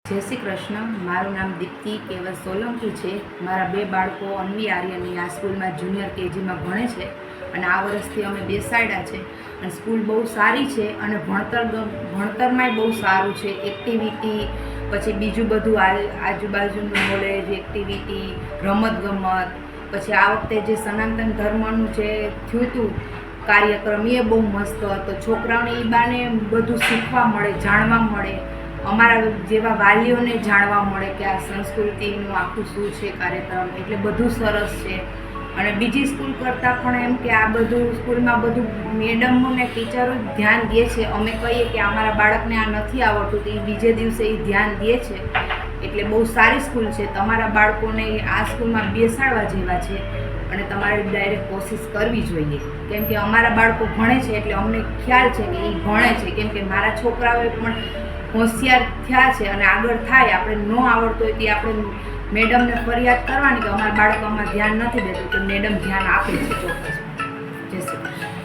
જય શ્રી કૃષ્ણ. મારું નામ દીપ્તિ કેવલ સોલંકી છે. મારા બે બાળકો અન્વી આર્યની આ સ્કૂલમાં જુનિયર કેજીમાં ભણે છે અને આ વર્ષથી અમે બેસાડ્યા છે અને સ્કૂલ બહુ સારી છે અને ભણતરમાંય બહુ સારું છે. એક્ટિવિટી પછી બીજું બધું આજુબાજુનું નોલેજ, એક્ટિવિટી, રમતગમત, પછી આ વખતે જે સનાતન ધર્મનું જે થયું હતું કાર્યક્રમ એ બહુ મસ્ત હતો. છોકરાઓને એ બાને બધું શીખવા મળે, જાણવા મળે, અમારા જેવા વાલીઓને જાણવા મળે કે આ સંસ્કૃતિનું આખું શું છે કાર્યક્રમ, એટલે બધું સરસ છે. અને બીજી સ્કૂલ કરતાં પણ એમ કે આ બધું સ્કૂલમાં બધું મેડમો ને ટીચરો ધ્યાન દે છે. અમે કહીએ કે અમારા બાળકને આ નથી આવડતું તો એ બીજે દિવસે એ ધ્યાન દે છે. એટલે બહુ સારી સ્કૂલ છે. તમારા બાળકોને આ સ્કૂલમાં બેસાડવા જેવા છે અને તમારે ડાયરેક્ટ કોશિશ કરવી જોઈએ. કેમ કે અમારા બાળકો ભણે છે એટલે અમને ખ્યાલ છે કે એ ભણે છે. કેમ કે મારા છોકરાઓએ પણ હોશિયાર થયા છે અને આગળ થાય. આપણે ન આવડતું હોય તે આપણે મેડમને ફરિયાદ કરવાની કે અમારા બાળકોમાં ધ્યાન નથી દેતું, તો મેડમ ધ્યાન આપે છે ચોક્કસ. જય શ્રી કૃષ્ણ.